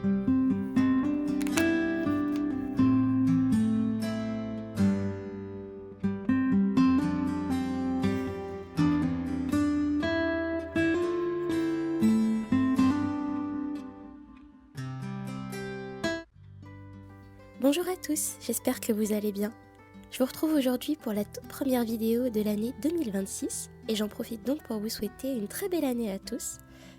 Bonjour à tous, j'espère que vous allez bien. Je vous retrouve aujourd'hui pour la toute première vidéo de l'année 2026 et j'en profite donc pour vous souhaiter une très belle année à tous.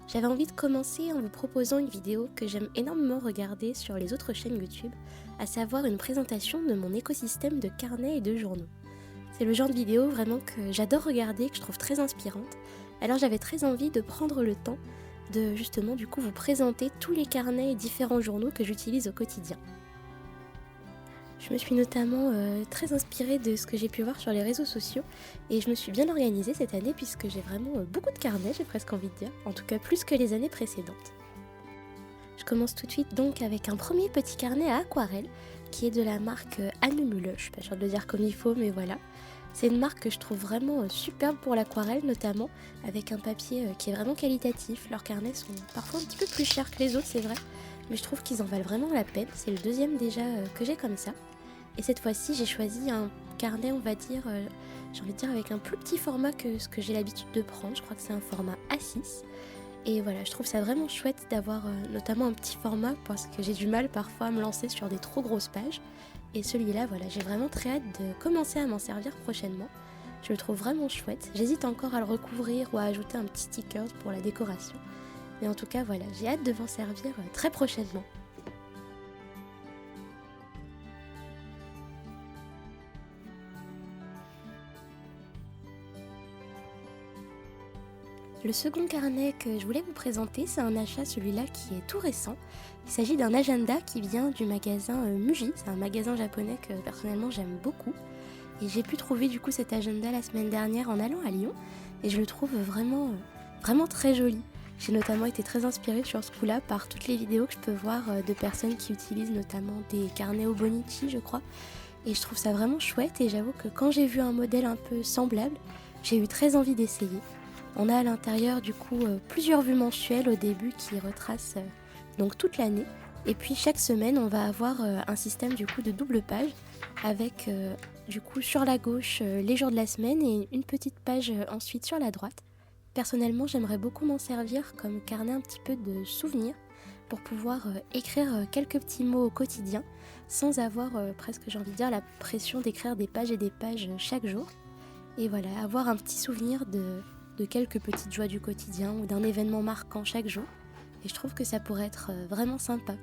J'avais envie de commencer en vous proposant une vidéo que j'aime énormément regarder sur les autres chaînes YouTube, à savoir une présentation de mon écosystème de carnets et de journaux. C'est le genre de vidéo vraiment que j'adore regarder, que je trouve très inspirante, alors j'avais très envie de prendre le temps de justement du coup vous présenter tous les carnets et différents journaux que j'utilise au quotidien. Je me suis notamment très inspirée de ce que j'ai pu voir sur les réseaux sociaux et je me suis bien organisée cette année puisque j'ai vraiment beaucoup de carnets, j'ai presque envie de dire, en tout cas plus que les années précédentes. Je commence tout de suite donc avec un premier petit carnet à aquarelle qui est de la marque Anne-Mule, je suis pas sûre de le dire comme il faut mais voilà. C'est une marque que je trouve vraiment superbe pour l'aquarelle notamment, avec un papier qui est vraiment qualitatif. Leurs carnets sont parfois un petit peu plus chers que les autres c'est vrai, mais je trouve qu'ils en valent vraiment la peine, c'est le deuxième déjà que j'ai comme ça. Et cette fois-ci, j'ai choisi un carnet, on va dire, j'ai envie de dire avec un plus petit format que ce que j'ai l'habitude de prendre. Je crois que c'est un format A6. Et voilà, je trouve ça vraiment chouette d'avoir notamment un petit format parce que j'ai du mal parfois à me lancer sur des trop grosses pages. Et celui-là, voilà, j'ai vraiment très hâte de commencer à m'en servir prochainement. Je le trouve vraiment chouette. J'hésite encore à le recouvrir ou à ajouter un petit sticker pour la décoration. Mais en tout cas, voilà, j'ai hâte de m'en servir très prochainement. Le second carnet que je voulais vous présenter, c'est un achat, celui-là qui est tout récent. Il s'agit d'un agenda qui vient du magasin Muji, c'est un magasin japonais que personnellement j'aime beaucoup. Et j'ai pu trouver du coup cet agenda la semaine dernière en allant à Lyon et je le trouve vraiment très joli. J'ai notamment été très inspirée sur ce coup-là par toutes les vidéos que je peux voir de personnes qui utilisent notamment des carnets Hobonichi je crois. Et je trouve ça vraiment chouette et j'avoue que quand j'ai vu un modèle un peu semblable, j'ai eu très envie d'essayer. On a à l'intérieur du coup plusieurs vues mensuelles au début qui retracent donc toute l'année. Et puis chaque semaine on va avoir un système du coup de double page avec du coup sur la gauche les jours de la semaine et une petite page ensuite sur la droite. Personnellement j'aimerais beaucoup m'en servir comme carnet un petit peu de souvenirs pour pouvoir écrire quelques petits mots au quotidien sans avoir presque j'ai envie de dire la pression d'écrire des pages et des pages chaque jour. Et voilà, avoir un petit souvenir de quelques petites joies du quotidien ou d'un événement marquant chaque jour. Et je trouve que ça pourrait être vraiment sympa.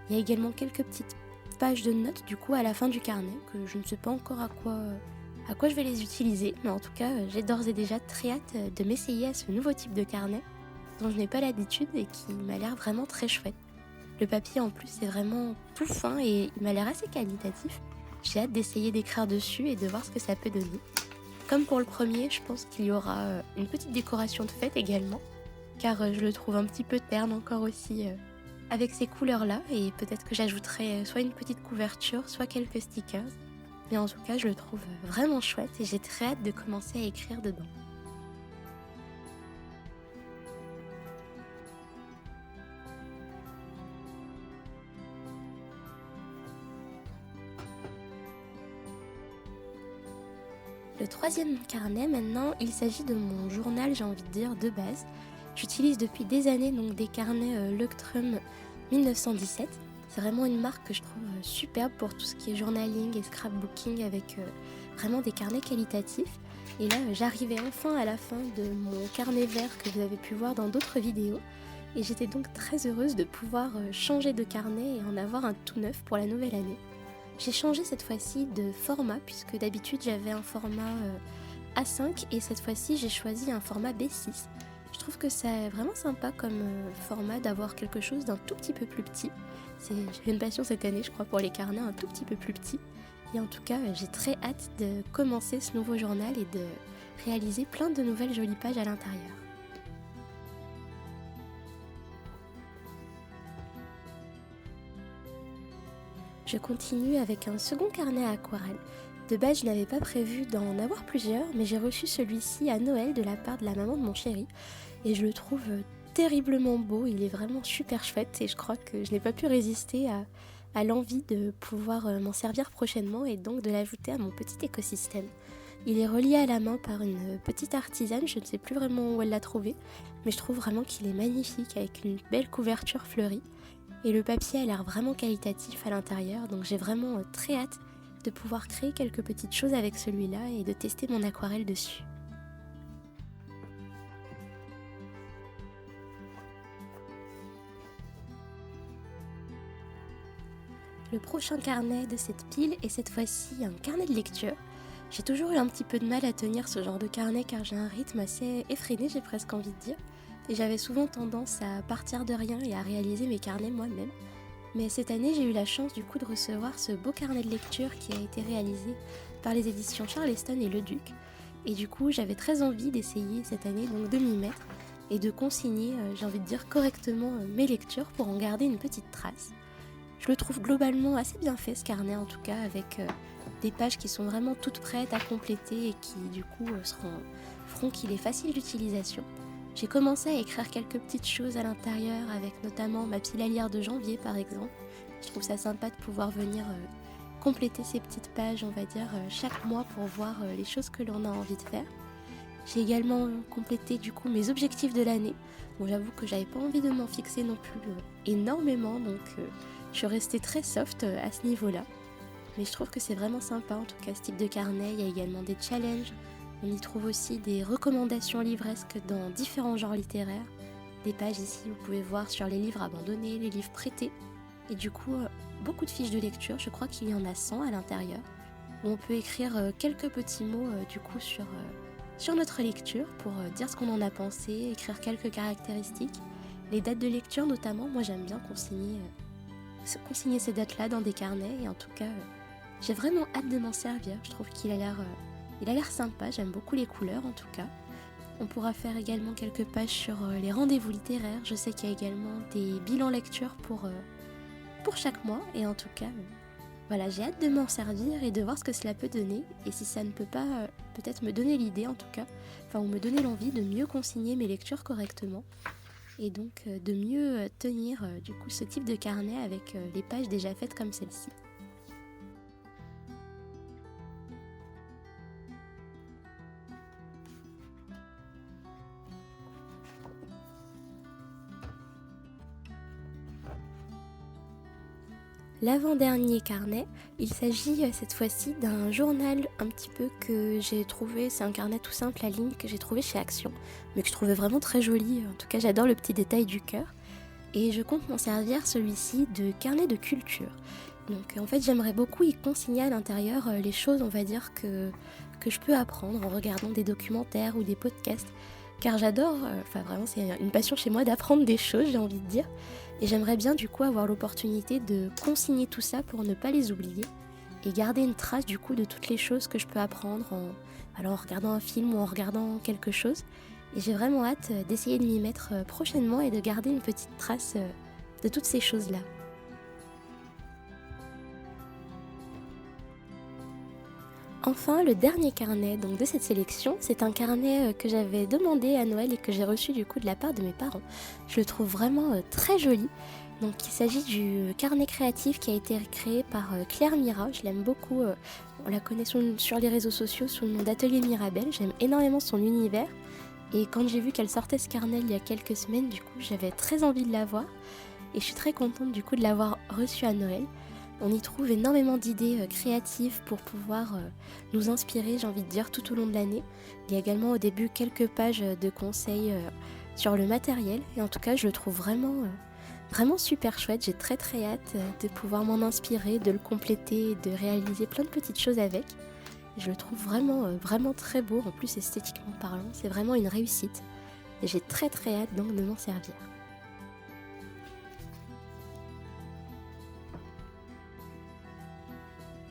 Il y a également quelques petites pages de notes du coup à la fin du carnet que je ne sais pas encore à quoi je vais les utiliser. Mais en tout cas, j'ai d'ores et déjà très hâte de m'essayer à ce nouveau type de carnet dont je n'ai pas l'habitude et qui m'a l'air vraiment très chouette. Le papier en plus est vraiment tout fin et il m'a l'air assez qualitatif. J'ai hâte d'essayer d'écrire dessus et de voir ce que ça peut donner. Comme pour le premier, je pense qu'il y aura une petite décoration de fête également, car je le trouve un petit peu terne encore aussi avec ces couleurs-là, et peut-être que j'ajouterai soit une petite couverture, soit quelques stickers. Mais en tout cas, je le trouve vraiment chouette et j'ai très hâte de commencer à écrire dedans. Le troisième carnet maintenant, il s'agit de mon journal, j'ai envie de dire, de base. J'utilise depuis des années donc des carnets Leuchtturm 1917. C'est vraiment une marque que je trouve superbe pour tout ce qui est journaling et scrapbooking avec vraiment des carnets qualitatifs. Et là, j'arrivais enfin à la fin de mon carnet vert que vous avez pu voir dans d'autres vidéos. Et j'étais donc très heureuse de pouvoir changer de carnet et en avoir un tout neuf pour la nouvelle année. J'ai changé cette fois-ci de format puisque d'habitude j'avais un format A5 et cette fois-ci j'ai choisi un format B6. Je trouve que c'est vraiment sympa comme format d'avoir quelque chose d'un tout petit peu plus petit. J'ai une passion cette année je crois pour les carnets un tout petit peu plus petits. Et en tout cas j'ai très hâte de commencer ce nouveau journal et de réaliser plein de nouvelles jolies pages à l'intérieur. Je continue avec un second carnet à aquarelle. De base, je n'avais pas prévu d'en avoir plusieurs, mais j'ai reçu celui-ci à Noël de la part de la maman de mon chéri. Et je le trouve terriblement beau, il est vraiment super chouette et je crois que je n'ai pas pu résister à l'envie de pouvoir m'en servir prochainement et donc de l'ajouter à mon petit écosystème. Il est relié à la main par une petite artisane, je ne sais plus vraiment où elle l'a trouvé, mais je trouve vraiment qu'il est magnifique avec une belle couverture fleurie. Et le papier a l'air vraiment qualitatif à l'intérieur, donc j'ai vraiment très hâte de pouvoir créer quelques petites choses avec celui-là et de tester mon aquarelle dessus. Le prochain carnet de cette pile est cette fois-ci un carnet de lecture. J'ai toujours eu un petit peu de mal à tenir ce genre de carnet car j'ai un rythme assez effréné, j'ai presque envie de dire. Et j'avais souvent tendance à partir de rien et à réaliser mes carnets moi-même. Mais cette année, j'ai eu la chance du coup de recevoir ce beau carnet de lecture qui a été réalisé par les éditions Charleston et Le Duc. Et du coup, j'avais très envie d'essayer cette année donc de m'y mettre et de consigner, j'ai envie de dire correctement mes lectures pour en garder une petite trace. Je le trouve globalement assez bien fait ce carnet en tout cas avec des pages qui sont vraiment toutes prêtes à compléter et qui du coup feront qu'il est facile d'utilisation. J'ai commencé à écrire quelques petites choses à l'intérieur avec notamment ma pile à lire de janvier par exemple. Je trouve ça sympa de pouvoir venir compléter ces petites pages on va dire chaque mois pour voir les choses que l'on a envie de faire. J'ai également complété du coup mes objectifs de l'année. Bon, j'avoue que j'avais pas envie de m'en fixer non plus énormément donc je suis restée très soft à ce niveau-là. Mais je trouve que c'est vraiment sympa en tout cas ce type de carnet. Il y a également des challenges. On y trouve aussi des recommandations livresques dans différents genres littéraires. Des pages ici, vous pouvez voir sur les livres abandonnés, les livres prêtés. Et du coup, beaucoup de fiches de lecture, je crois qu'il y en a 100 à l'intérieur. Où on peut écrire quelques petits mots du coup sur notre lecture pour dire ce qu'on en a pensé, écrire quelques caractéristiques. Les dates de lecture notamment, moi j'aime bien consigner ces dates-là dans des carnets. Et en tout cas, j'ai vraiment hâte de m'en servir. Je trouve qu'il a l'air sympa, j'aime beaucoup les couleurs en tout cas. On pourra faire également quelques pages sur les rendez-vous littéraires. Je sais qu'il y a également des bilans lecture pour chaque mois. Et en tout cas, voilà, j'ai hâte de m'en servir et de voir ce que cela peut donner. Et si ça ne peut pas peut-être me donner l'idée en tout cas, ou me donner l'envie de mieux consigner mes lectures correctement. Et donc de mieux tenir du coup ce type de carnet avec les pages déjà faites comme celle-ci. L'avant-dernier carnet, il s'agit cette fois-ci d'un journal un petit peu que j'ai trouvé, c'est un carnet tout simple à ligne que j'ai trouvé chez Action, mais que je trouvais vraiment très joli, en tout cas j'adore le petit détail du cœur. Et je compte m'en servir celui-ci de carnet de culture. Donc en fait j'aimerais beaucoup y consigner à l'intérieur les choses on va dire que je peux apprendre en regardant des documentaires ou des podcasts. Car j'adore, vraiment c'est une passion chez moi d'apprendre des choses j'ai envie de dire. Et j'aimerais bien du coup avoir l'opportunité de consigner tout ça pour ne pas les oublier. Et garder une trace du coup de toutes les choses que je peux apprendre en regardant un film ou en regardant quelque chose. Et j'ai vraiment hâte d'essayer de m'y mettre prochainement et de garder une petite trace de toutes ces choses-là. Enfin, le dernier carnet donc, de cette sélection, c'est un carnet que j'avais demandé à Noël et que j'ai reçu du coup de la part de mes parents. Je le trouve vraiment très joli. Donc, il s'agit du carnet créatif qui a été créé par Claire Mira. Je l'aime beaucoup. On la connaît sur les réseaux sociaux sous le nom d'Atelier Mirabelle. J'aime énormément son univers. Et quand j'ai vu qu'elle sortait ce carnet il y a quelques semaines, du coup, j'avais très envie de l'avoir. Et je suis très contente du coup de l'avoir reçu à Noël. On y trouve énormément d'idées créatives pour pouvoir nous inspirer, j'ai envie de dire, tout au long de l'année. Il y a également au début quelques pages de conseils sur le matériel. Et en tout cas, je le trouve vraiment super chouette. J'ai très très hâte de pouvoir m'en inspirer, de le compléter et de réaliser plein de petites choses avec. Je le trouve vraiment très beau. En plus, esthétiquement parlant, c'est vraiment une réussite. Et j'ai très très hâte donc de m'en servir.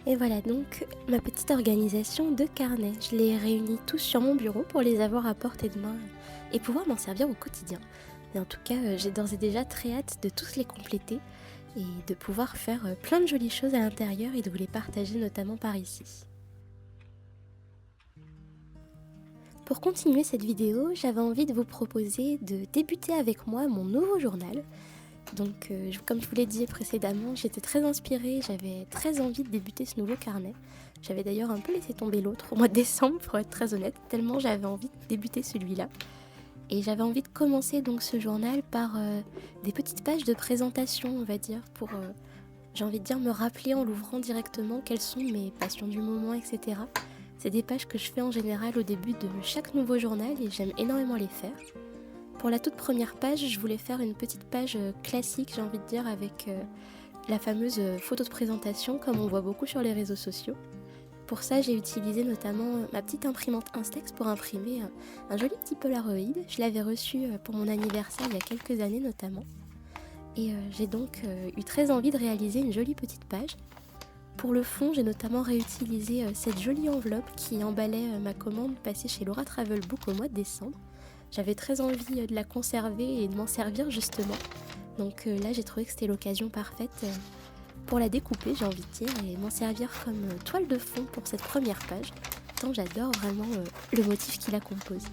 Et voilà donc ma petite organisation de carnets. Je les réunis tous sur mon bureau pour les avoir à portée de main et pouvoir m'en servir au quotidien. Et en tout cas, j'ai d'ores et déjà très hâte de tous les compléter et de pouvoir faire plein de jolies choses à l'intérieur et de vous les partager notamment par ici. Pour continuer cette vidéo, j'avais envie de vous proposer de débuter avec moi mon nouveau journal. Donc comme je vous l'ai dit précédemment, j'étais très inspirée, j'avais très envie de débuter ce nouveau carnet. J'avais d'ailleurs un peu laissé tomber l'autre au mois de décembre pour être très honnête, tellement j'avais envie de débuter celui-là. Et j'avais envie de commencer donc ce journal par des petites pages de présentation, on va dire, pour, j'ai envie de dire, me rappeler en l'ouvrant directement quelles sont mes passions du moment, etc. C'est des pages que je fais en général au début de chaque nouveau journal et j'aime énormément les faire. Pour la toute première page, je voulais faire une petite page classique, j'ai envie de dire, avec la fameuse photo de présentation comme on voit beaucoup sur les réseaux sociaux. Pour ça, j'ai utilisé notamment ma petite imprimante Instax pour imprimer un joli petit Polaroid. Je l'avais reçu pour mon anniversaire il y a quelques années notamment. Et j'ai donc eu très envie de réaliser une jolie petite page. Pour le fond, j'ai notamment réutilisé cette jolie enveloppe qui emballait ma commande passée chez Laura Travel Book au mois de décembre. J'avais très envie de la conserver et de m'en servir justement. Donc là, j'ai trouvé que c'était l'occasion parfaite pour la découper, j'ai envie de dire, et m'en servir comme toile de fond pour cette première page, tant j'adore vraiment le motif qui la compose.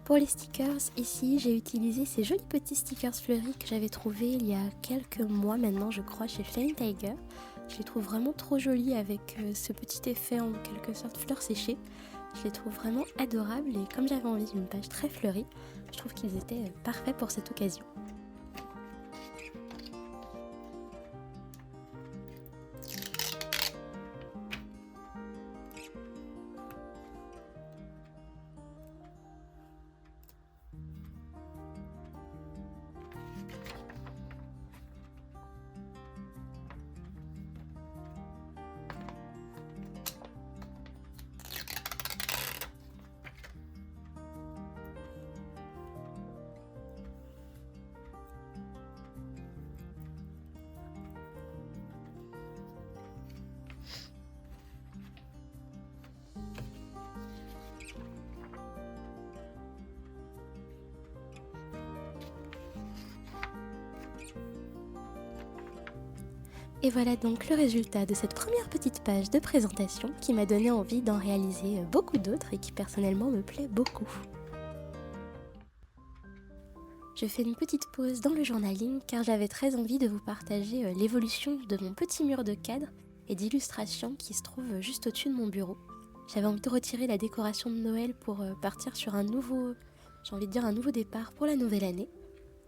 Pour les stickers, ici j'ai utilisé ces jolis petits stickers fleuris que j'avais trouvés il y a quelques mois maintenant je crois chez Flying Tiger. Je les trouve vraiment trop jolis avec ce petit effet en quelque sorte fleurs séchées. Je les trouve vraiment adorables et comme j'avais envie d'une page très fleurie, je trouve qu'ils étaient parfaits pour cette occasion. Et voilà donc le résultat de cette première petite page de présentation qui m'a donné envie d'en réaliser beaucoup d'autres et qui personnellement me plaît beaucoup. Je fais une petite pause dans le journaling car j'avais très envie de vous partager l'évolution de mon petit mur de cadre et d'illustration qui se trouve juste au-dessus de mon bureau. J'avais envie de retirer la décoration de Noël pour partir sur un nouveau départ pour la nouvelle année.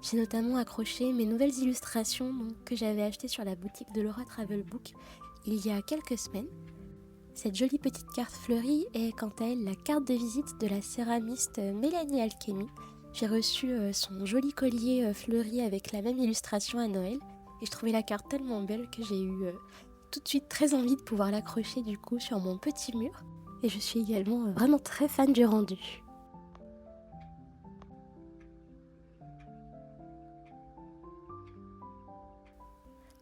J'ai notamment accroché mes nouvelles illustrations que j'avais achetées sur la boutique de Laura Travel Book il y a quelques semaines. Cette jolie petite carte fleurie est quant à elle la carte de visite de la céramiste Mélanie Alchemy. J'ai reçu son joli collier fleuri avec la même illustration à Noël et je trouvais la carte tellement belle que j'ai eu tout de suite très envie de pouvoir l'accrocher du coup sur mon petit mur. Et je suis également vraiment très fan du rendu.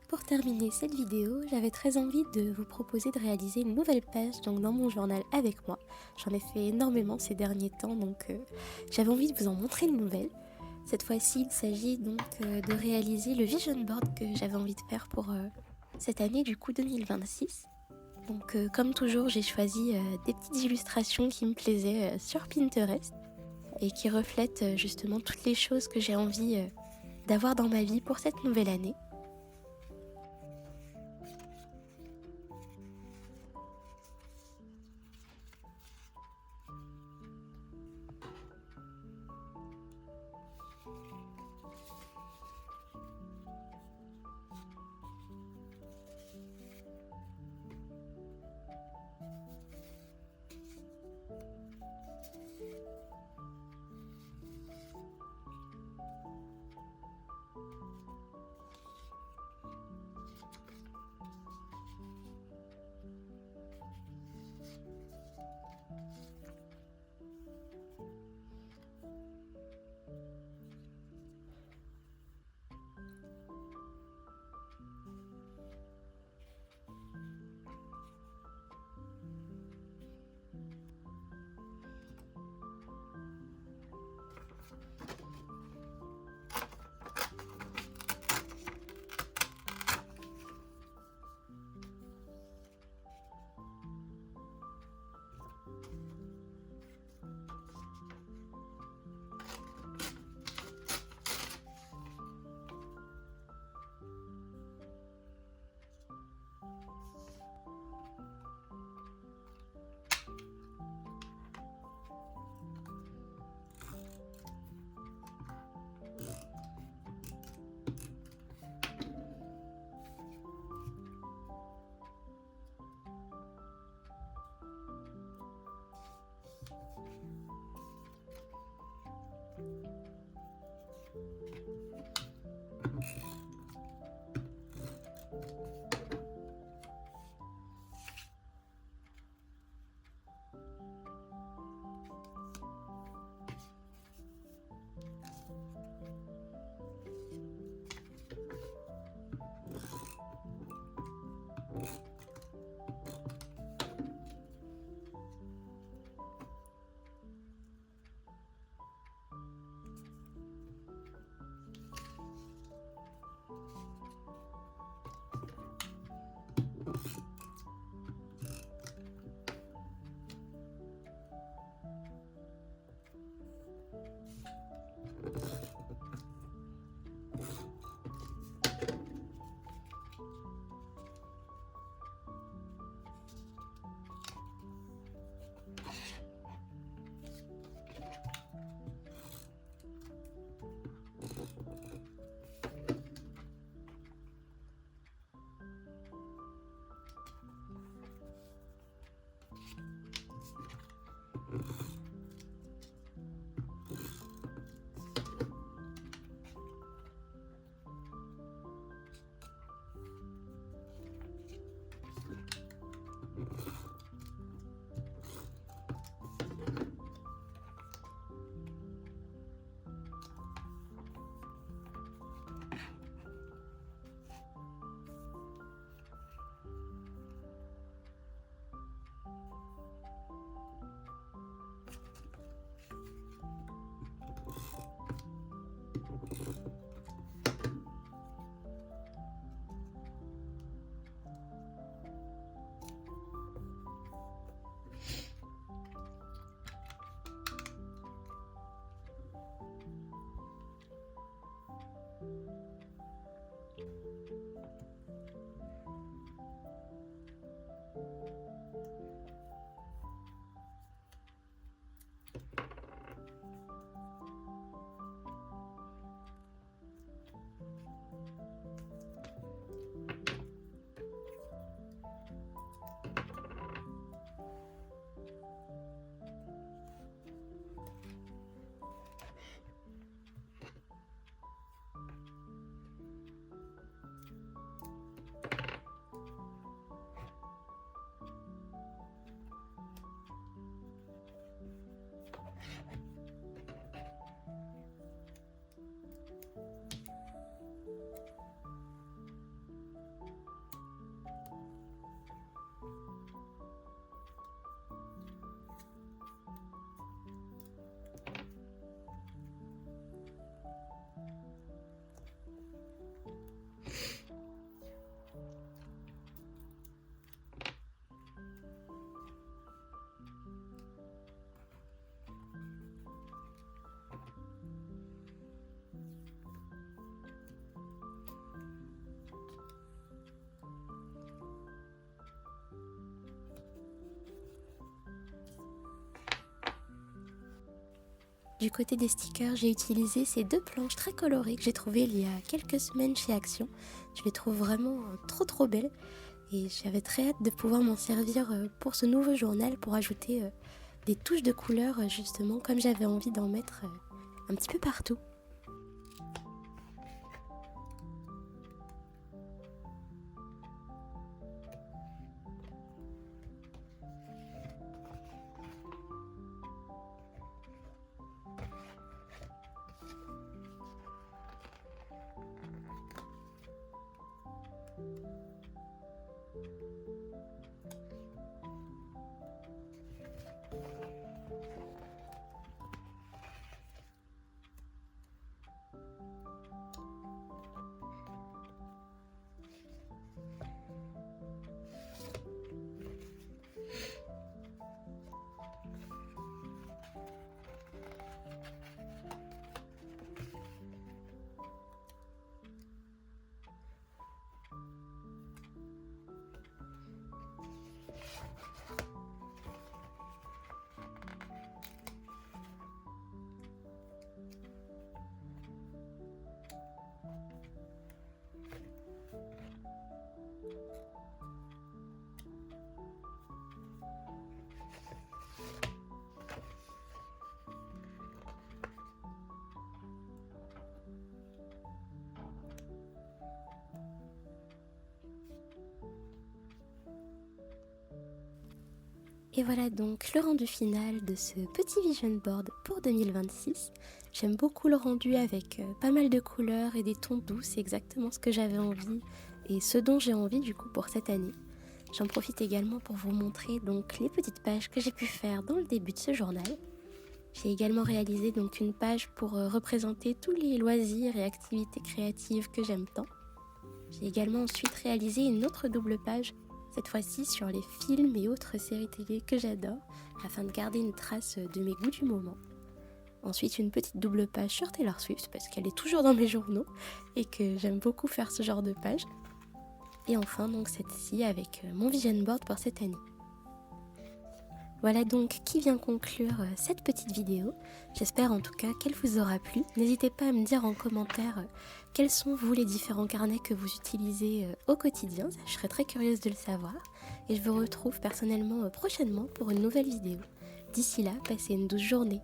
Pour terminer cette vidéo, j'avais très envie de vous proposer de réaliser une nouvelle page dans mon journal avec moi. J'en ai fait énormément ces derniers temps, j'avais envie de vous en montrer une nouvelle. Cette fois-ci, il s'agit de réaliser le vision board que j'avais envie de faire pour cette année du coup 2026. Comme toujours, j'ai choisi des petites illustrations qui me plaisaient sur Pinterest et qui reflètent justement toutes les choses que j'ai envie d'avoir dans ma vie pour cette nouvelle année. Du côté des stickers, j'ai utilisé ces deux planches très colorées que j'ai trouvées il y a quelques semaines chez Action. Je les trouve vraiment trop belles et j'avais très hâte de pouvoir m'en servir pour ce nouveau journal pour ajouter des touches de couleur justement comme j'avais envie d'en mettre un petit peu partout. Et voilà donc le rendu final de ce petit vision board pour 2026. J'aime beaucoup le rendu avec pas mal de couleurs et des tons doux, c'est exactement ce que j'avais envie et ce dont j'ai envie du coup pour cette année. J'en profite également pour vous montrer donc les petites pages que j'ai pu faire dans le début de ce journal. J'ai également réalisé donc une page pour représenter tous les loisirs et activités créatives que j'aime tant. J'ai également ensuite réalisé une autre double page, cette fois-ci sur les films et autres séries télé que j'adore, afin de garder une trace de mes goûts du moment. Ensuite, une petite double page sur Taylor Swift, parce qu'elle est toujours dans mes journaux et que j'aime beaucoup faire ce genre de page. Et enfin, donc cette-ci avec mon vision board pour cette année. Voilà donc qui vient conclure cette petite vidéo. J'espère en tout cas qu'elle vous aura plu. N'hésitez pas à me dire en commentaire quels sont vous les différents carnets que vous utilisez au quotidien. Je serais très curieuse de le savoir. Et je vous retrouve personnellement prochainement pour une nouvelle vidéo. D'ici là, passez une douce journée.